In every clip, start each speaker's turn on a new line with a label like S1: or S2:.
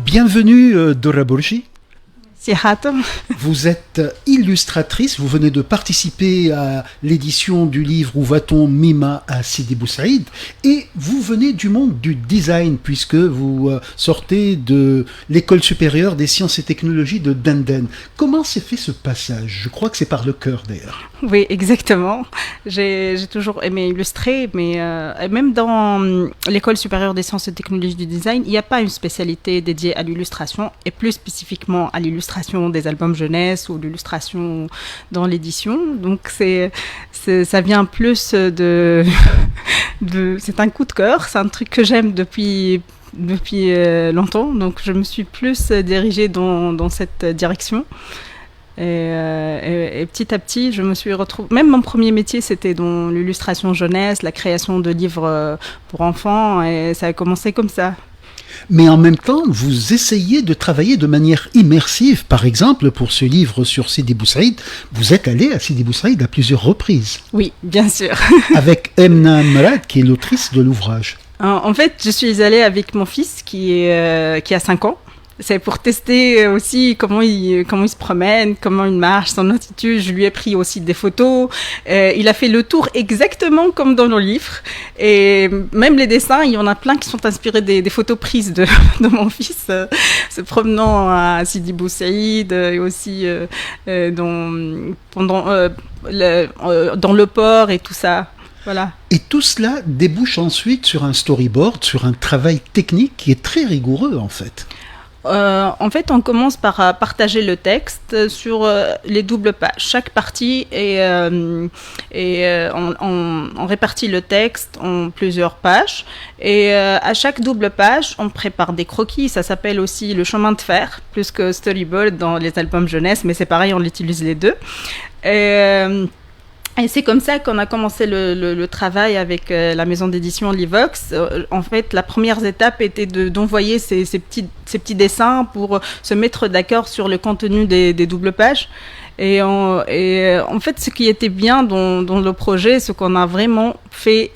S1: Bienvenue Dora Borgi.
S2: Sihato.
S1: Vous êtes illustratrice, vous venez de participer à l'édition du livre Où va-t-on Mima à Sidi Bou Saïd et vous venez du monde du design puisque vous sortez de l'école supérieure des sciences et technologies de Denden. Comment s'est fait ce passage? Je crois que c'est par le cœur d'ailleurs.
S2: Oui, exactement. J'ai toujours aimé illustrer, mais même dans l'école supérieure des sciences et technologies du design, il n'y a pas une spécialité dédiée à l'illustration et plus spécifiquement à l'illustration des albums jeunesse ou l'illustration dans l'édition. Donc ça vient plus c'est un coup de cœur, c'est un truc que j'aime depuis longtemps. Donc je me suis plus dirigée dans cette direction. Et petit à petit, je me suis retrouvée. Même mon premier métier, c'était dans l'illustration jeunesse, la création de livres pour enfants, et ça a commencé comme ça.
S1: Mais en même temps, vous essayez de travailler de manière immersive. Par exemple, pour ce livre sur Sidi Bou Saïd, vous êtes allé à Sidi Bou Saïd à plusieurs reprises.
S2: Oui, bien sûr.
S1: Avec Emna Mrad, qui est l'autrice de l'ouvrage.
S2: En fait, je suis allée avec mon fils qui a 5 ans. C'est pour tester aussi comment il se promène, comment il marche, son attitude. Je lui ai pris aussi des photos. Il a fait le tour exactement comme dans nos livres. Et même les dessins, il y en a plein qui sont inspirés des photos prises de mon fils se promenant à Sidi Bou Saïd et aussi dans le port et tout ça. Voilà.
S1: Et tout cela débouche ensuite sur un storyboard, sur un travail technique qui est très rigoureux en fait.
S2: En fait, on commence par partager le texte sur les doubles pages. Chaque partie on répartit le texte en plusieurs pages. Et à chaque double page, on prépare des croquis. Ça s'appelle aussi le chemin de fer, plus que storyboard dans les albums jeunesse, mais c'est pareil, on utilise les deux. Et c'est comme ça qu'on a commencé le travail avec la maison d'édition Livox. En fait, la première étape était d'envoyer ces petits dessins pour se mettre d'accord sur le contenu des doubles pages. Et en fait, ce qui était bien dans le projet, c'est qu'on a vraiment fait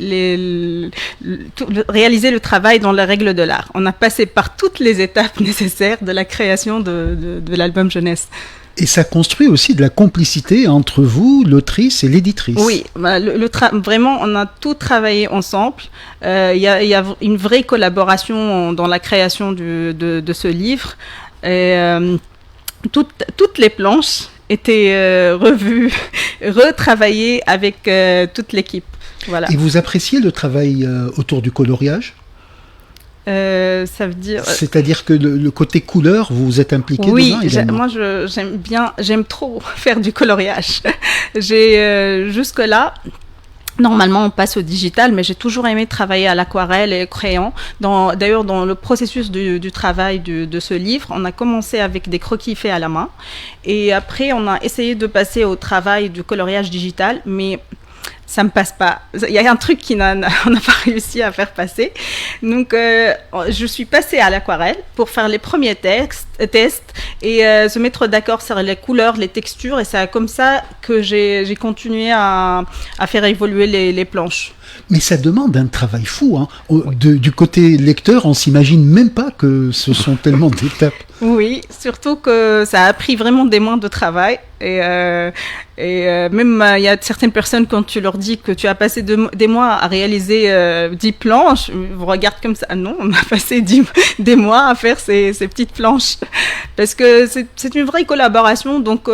S2: réaliser le travail dans les règles de l'art. On a passé par toutes les étapes nécessaires de la création de l'album jeunesse.
S1: Et ça construit aussi de la complicité entre vous, l'autrice et l'éditrice.
S2: Oui, vraiment, on a tout travaillé ensemble. Il y a une vraie collaboration dans la création de ce livre. Et, toutes les planches étaient revues, retravaillées avec toute l'équipe. Voilà.
S1: Et vous appréciez le travail autour du coloriage ?
S2: Ça veut dire.
S1: C'est-à-dire que le côté couleur, vous êtes impliqué dedans également.
S2: Moi j'aime trop faire du coloriage. Jusque-là, normalement on passe au digital, mais j'ai toujours aimé travailler à l'aquarelle et au crayon. D'ailleurs, dans le processus du travail de ce livre, on a commencé avec des croquis faits à la main, et après on a essayé de passer au travail du coloriage digital, mais ça me passe pas. Il y a un truc on n'a pas réussi à faire passer. Donc, je suis passée à l'aquarelle pour faire les premiers tests et se mettre d'accord sur les couleurs, les textures. Et c'est comme ça que j'ai continué à faire évoluer les planches.
S1: Mais ça demande un travail fou. Hein. Du côté lecteur, on s'imagine même pas que ce sont tellement d'étapes.
S2: Oui, surtout que ça a pris vraiment des mois de travail. Et même, il y a certaines personnes, quand tu leur dis que tu as passé des mois à réaliser 10 planches, ils vous regardent comme ça. Ah non, on a passé des mois à faire ces petites planches. Parce que c'est une vraie collaboration. Donc,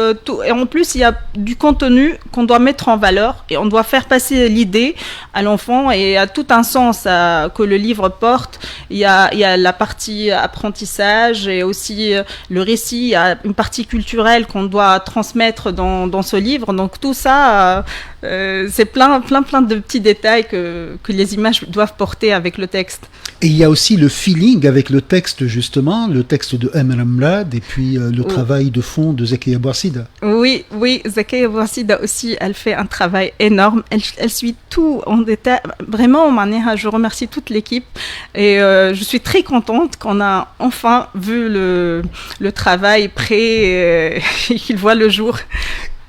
S2: et en plus, il y a du contenu qu'on doit mettre en valeur et on doit faire passer l'idée à l'enfant et à tout un sens que le livre porte. Il y a la partie apprentissage et aussi le récit. Il y a une partie culturelle qu'on doit transmettre dans ce livre. Donc tout ça, c'est plein de petits détails que les images doivent porter avec le texte.
S1: Et il y a aussi le feeling avec le texte, justement, le texte de Emna Mrad et puis le travail de fond de Zakia Bouassida.
S2: Oui, Zakia Bouassida aussi, elle fait un travail énorme. Elle suit tout en détail. Vraiment, je remercie toute l'équipe et je suis très contente qu'on a enfin vu le travail prêt et qu'il voit le jour.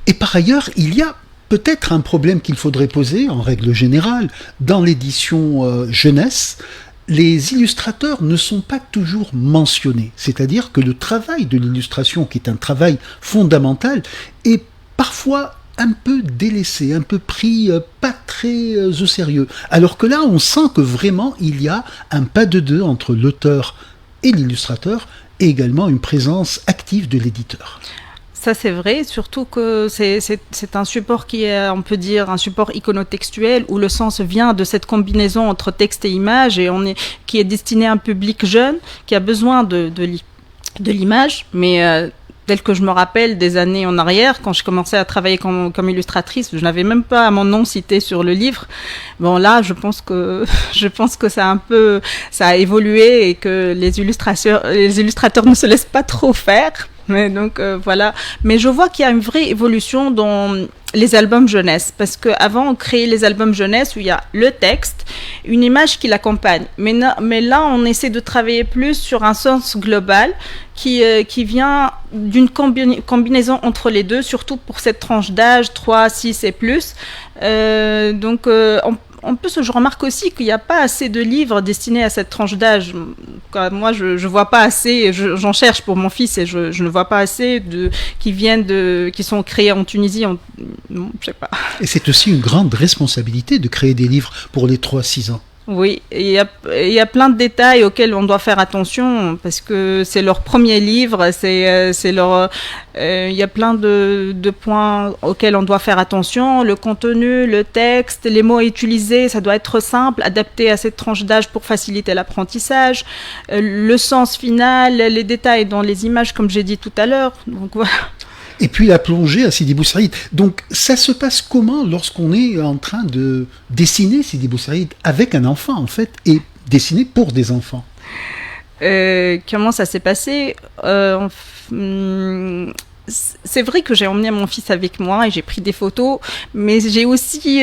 S1: Et par ailleurs, il y a peut-être un problème qu'il faudrait poser, en règle générale, dans l'édition jeunesse. les illustrateurs ne sont pas toujours mentionnés. C'est-à-dire que le travail de l'illustration, qui est un travail fondamental, est parfois un peu délaissé, un peu pris pas très au sérieux. Alors que là, on sent que vraiment, il y a un pas de deux entre l'auteur et l'illustrateur, et également une présence active de l'éditeur.
S2: Ça, c'est vrai, surtout que c'est un support qui est, on peut dire, un support iconotextuel où le sens vient de cette combinaison entre texte et image et qui est destiné à un public jeune qui a besoin de l'image, mais tel que je me rappelle des années en arrière, quand je commençais à travailler comme illustratrice, je n'avais même pas mon nom cité sur le livre. Bon, là, je pense que ça a évolué et que les illustrateurs ne se laissent pas trop faire. Mais donc voilà. Mais je vois qu'il y a une vraie évolution dans les albums jeunesse, parce qu'avant on créait les albums jeunesse où il y a le texte, une image qui l'accompagne. Mais là, on essaie de travailler plus sur un sens global qui vient d'une combinaison entre les deux, surtout pour cette tranche d'âge 3, 6 et plus. En plus, je remarque aussi qu'il n'y a pas assez de livres destinés à cette tranche d'âge. Moi, je vois pas assez. J'en cherche pour mon fils et je ne vois pas assez qui sont créés en Tunisie. Non, je sais pas.
S1: Et c'est aussi une grande responsabilité de créer des livres pour les 3-6 ans.
S2: Oui, il y a plein de détails auxquels on doit faire attention parce que c'est leur premier livre, il y a plein de points auxquels on doit faire attention, le contenu, le texte, les mots utilisés, ça doit être simple, adapté à cette tranche d'âge pour faciliter l'apprentissage, le sens final, les détails dans les images comme j'ai dit tout à l'heure. Donc voilà.
S1: Et puis la plongée à Sidi Bou Saïd. Donc ça se passe comment lorsqu'on est en train de dessiner Sidi Bou Saïd avec un enfant en fait, et dessiner pour des enfants?
S2: Comment ça s'est passé? C'est vrai que j'ai emmené mon fils avec moi et j'ai pris des photos, mais j'ai aussi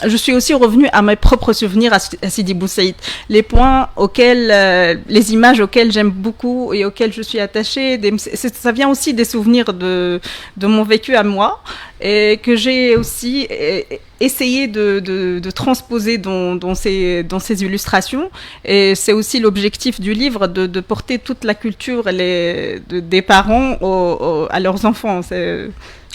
S2: je suis aussi revenue à mes propres souvenirs à Sidi Bou Saïd. Les points les images auxquelles j'aime beaucoup et auxquelles je suis attachée, ça vient aussi des souvenirs de mon vécu à moi et que j'ai aussi essayé de transposer dans ces illustrations. Et c'est aussi l'objectif du livre de porter toute la culture des parents à leurs enfants.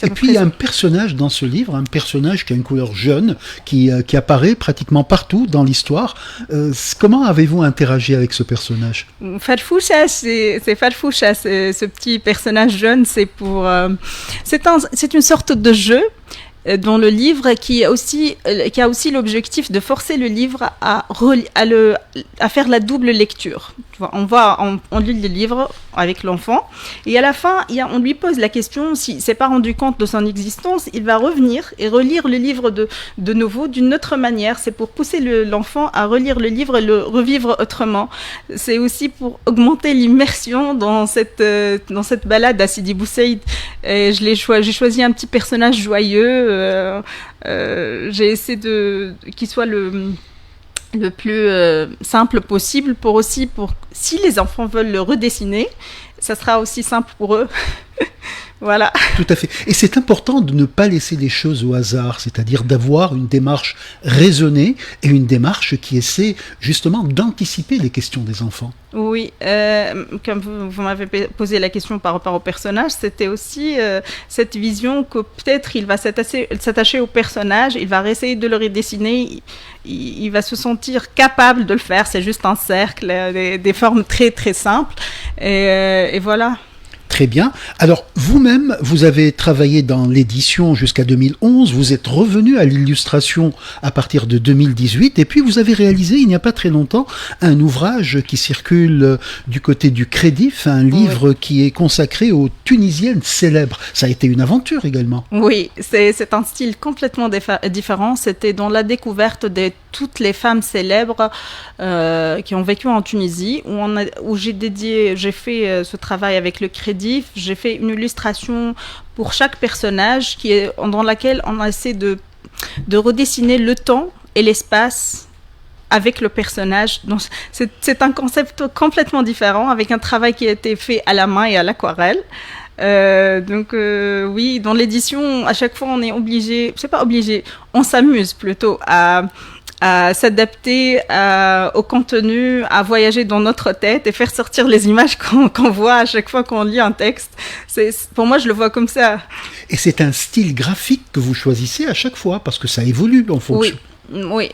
S1: Et puis il y a un personnage dans ce livre, un personnage qui a une couleur jaune, qui apparaît pratiquement partout dans l'histoire. Comment avez-vous interagi avec ce personnage?
S2: Farfoucha, c'est Farfoucha, ce petit personnage jaune, c'est une sorte de jeu dans le livre qui a aussi l'objectif de forcer le livre à faire la double lecture. On lit le livre avec l'enfant et à la fin, on lui pose la question, s'il s'est pas rendu compte de son existence, il va revenir et relire le livre de nouveau d'une autre manière. C'est pour pousser l'enfant à relire le livre et le revivre autrement. C'est aussi pour augmenter l'immersion dans cette balade à Sidi Bou Saïd. Et j'ai choisi un petit personnage joyeux. J'ai essayé qu'il soit le plus simple possible pour si les enfants veulent le redessiner, ça sera aussi simple pour eux. Voilà.
S1: Tout à fait. Et c'est important de ne pas laisser les choses au hasard, c'est-à-dire d'avoir une démarche raisonnée et une démarche qui essaie justement d'anticiper les questions des enfants.
S2: Oui, comme vous m'avez posé la question par rapport au personnage, c'était aussi cette vision que peut-être il va s'attacher au personnage, il va essayer de le redessiner, il va se sentir capable de le faire, c'est juste un cercle, des formes très très simples, et voilà.
S1: Très bien. Alors, vous-même, vous avez travaillé dans l'édition jusqu'à 2011, vous êtes revenu à l'illustration à partir de 2018, et puis vous avez réalisé, il n'y a pas très longtemps, un ouvrage qui circule du côté du Crédif, un livre qui est consacré aux Tunisiennes célèbres. Ça a été une aventure également.
S2: Oui, c'est un style complètement différent. C'était dans la découverte de toutes les femmes célèbres qui ont vécu en Tunisie, où j'ai fait ce travail avec le Crédif. J'ai fait une illustration pour chaque personnage dans laquelle on essaie de redessiner le temps et l'espace avec le personnage. Donc, c'est un concept complètement différent, avec un travail qui a été fait à la main et à l'aquarelle. Oui, dans l'édition, à chaque fois, on est obligé, c'est pas obligé, on s'amuse plutôt à à s'adapter au contenu, à voyager dans notre tête et faire sortir les images qu'on voit à chaque fois qu'on lit un texte. Pour moi, je le vois comme ça.
S1: Et c'est un style graphique que vous choisissez à chaque fois, parce que ça évolue en fonction.
S2: Oui,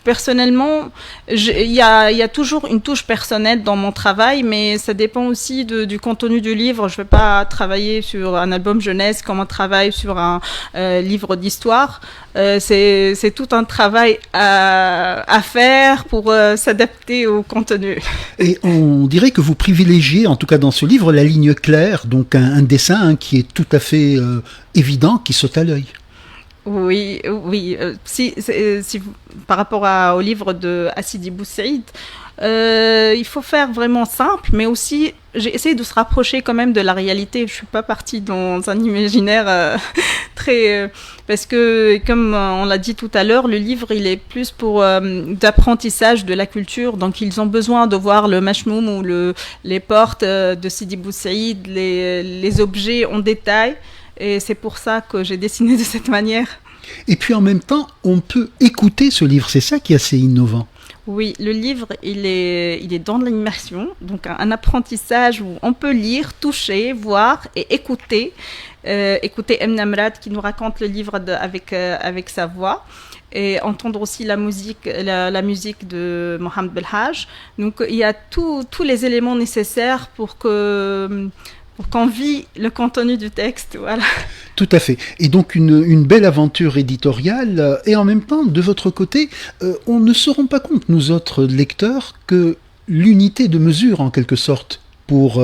S2: personnellement, il y a toujours une touche personnelle dans mon travail, mais ça dépend aussi du contenu du livre. Je ne vais pas travailler sur un album jeunesse comme on travaille sur un livre d'histoire. C'est tout un travail à faire pour s'adapter au contenu.
S1: Et on dirait que vous privilégiez, en tout cas dans ce livre, la ligne claire, donc un dessin qui est tout à fait évident, qui saute à l'œil.
S2: Oui. Si par rapport au livre de Sidi Bou Saïd, il faut faire vraiment simple, mais aussi j'ai essayé de se rapprocher quand même de la réalité. Je suis pas partie dans un imaginaire très parce que comme on l'a dit tout à l'heure, le livre il est plus pour d'apprentissage de la culture, donc ils ont besoin de voir le machmoum ou les portes de Sidi Bou Saïd, les objets en détail. Et c'est pour ça que j'ai dessiné de cette manière.
S1: Et puis en même temps, on peut écouter ce livre, c'est ça qui est assez innovant.
S2: Oui, le livre, il est dans l'immersion, donc un apprentissage où on peut lire, toucher, voir et écouter. Écouter M. Namrad qui nous raconte le livre avec sa voix. Et entendre aussi la musique de Mohamed Belhaj. Donc il y a tous les éléments nécessaires pour qu'on vit le contenu du texte, voilà.
S1: Tout à fait. Et donc une belle aventure éditoriale. Et en même temps, de votre côté, on ne se rend pas compte, nous autres lecteurs, que l'unité de mesure, en quelque sorte, pour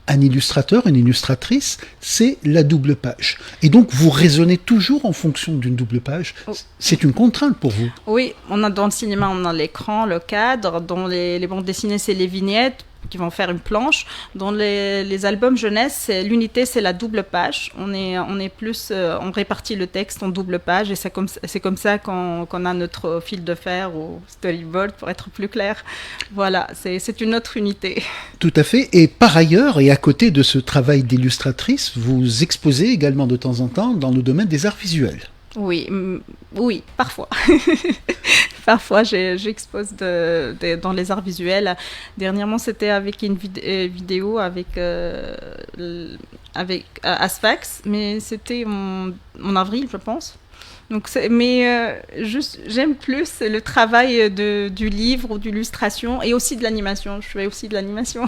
S1: un illustrateur, une illustratrice, c'est la double page. Et donc, vous raisonnez toujours en fonction d'une double page. C'est une contrainte pour vous.
S2: Oui, dans le cinéma, on a l'écran, le cadre. Dans les bandes dessinées, c'est les vignettes qui vont faire une planche. Dans les albums jeunesse, l'unité c'est la double page. On répartit le texte en double page et c'est comme ça qu'on a notre fil de fer ou storyboard pour être plus clair. Voilà, c'est une autre unité.
S1: Tout à fait. Et par ailleurs, et à côté de ce travail d'illustratrice, vous exposez également de temps en temps dans le domaine des arts visuels.
S2: Oui, parfois. Parfois, j'expose dans les arts visuels. Dernièrement, c'était avec une vidéo avec Asfax, mais c'était en avril, je pense. Donc, j'aime plus le travail du livre ou d'illustration et aussi de l'animation. Je fais aussi de l'animation.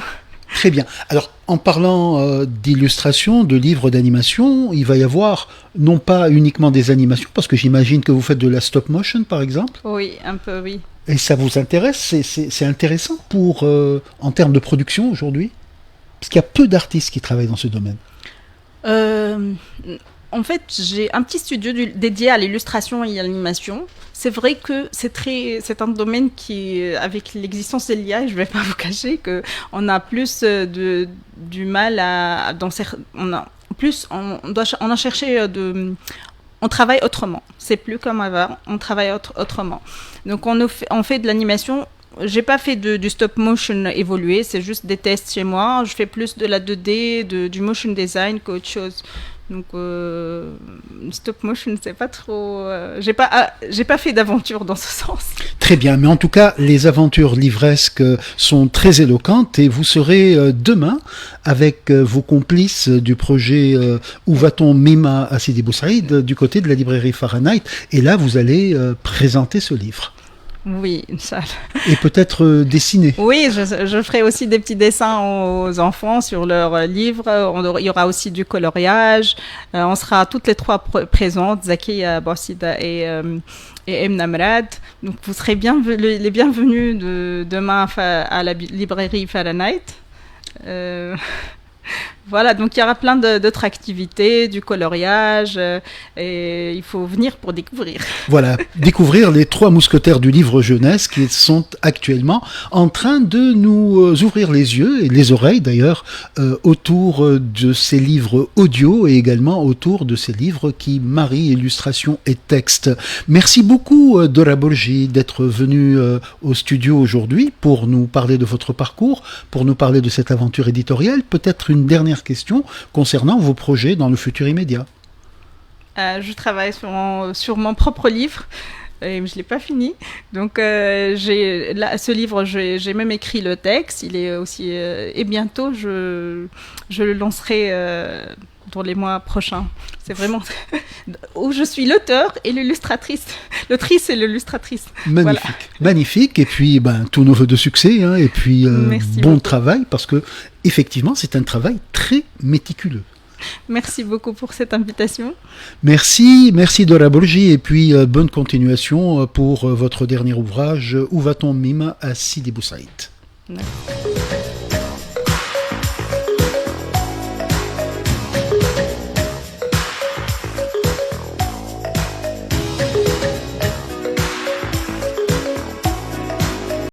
S1: Très bien. Alors, en parlant d'illustration, de livres d'animation, il va y avoir non pas uniquement des animations, parce que j'imagine que vous faites de la stop motion, par exemple.
S2: Oui, un peu, oui.
S1: Et ça vous intéresse? C'est intéressant en termes de production aujourd'hui? Parce qu'il y a peu d'artistes qui travaillent dans ce domaine.
S2: En fait, j'ai un petit studio dédié à l'illustration et à l'animation. C'est vrai que c'est un domaine qui, avec l'existence de l'IA, je ne vais pas vous cacher qu'on a plus du mal on travaille autrement. C'est plus comme avant, on travaille autrement. Donc on fait de l'animation. J'ai pas fait du stop motion évolué, c'est juste des tests chez moi. Je fais plus de la 2D, du motion design qu'autre chose. Donc stop motion, c'est pas trop. J'ai pas fait d'aventure dans ce sens.
S1: Très bien, mais en tout cas, les aventures livresques sont très éloquentes et vous serez demain avec vos complices du projet Où va-t-on Mima à Sidi Bou Saïd du côté de la librairie Fahrenheit. Et là, vous allez présenter ce livre.
S2: Oui, Inch'Allah.
S1: Et peut-être dessiner.
S2: Oui, je ferai aussi des petits dessins aux enfants sur leurs livres. Il y aura aussi du coloriage. On sera toutes les trois présentes, Zakia, Borsida et M. Namrad. Donc vous serez les bienvenus demain à la librairie Fahrenheit. Voilà, donc il y aura plein d'autres activités, du coloriage, et il faut venir pour découvrir.
S1: Voilà, découvrir les 3 mousquetaires du livre jeunesse qui sont actuellement en train de nous ouvrir les yeux, et les oreilles d'ailleurs, autour de ces livres audio et également autour de ces livres qui marient illustration et texte. Merci beaucoup Dora Borgi d'être venue au studio aujourd'hui pour nous parler de votre parcours, pour nous parler de cette aventure éditoriale. Peut-être une dernière question concernant vos projets dans le futur immédiat.
S2: Je travaille sur mon propre livre. et je l'ai pas fini. Donc ce livre, j'ai même écrit le texte. Il est aussi et bientôt je le lancerai dans les mois prochains. C'est vraiment où je suis l'auteur et l'illustratrice, l'autrice et l'illustratrice.
S1: Magnifique,
S2: Voilà.
S1: magnifique. Et puis, tous nos vœux de succès, hein, et puis
S2: Merci
S1: bon
S2: beaucoup.
S1: travail, parce que effectivement, c'est un travail très méticuleux.
S2: Merci beaucoup pour cette invitation.
S1: Merci Dora Bolgi, et puis bonne continuation pour votre dernier ouvrage, Où va-t-on Mima à Sidi Bou Saïd.
S2: Merci.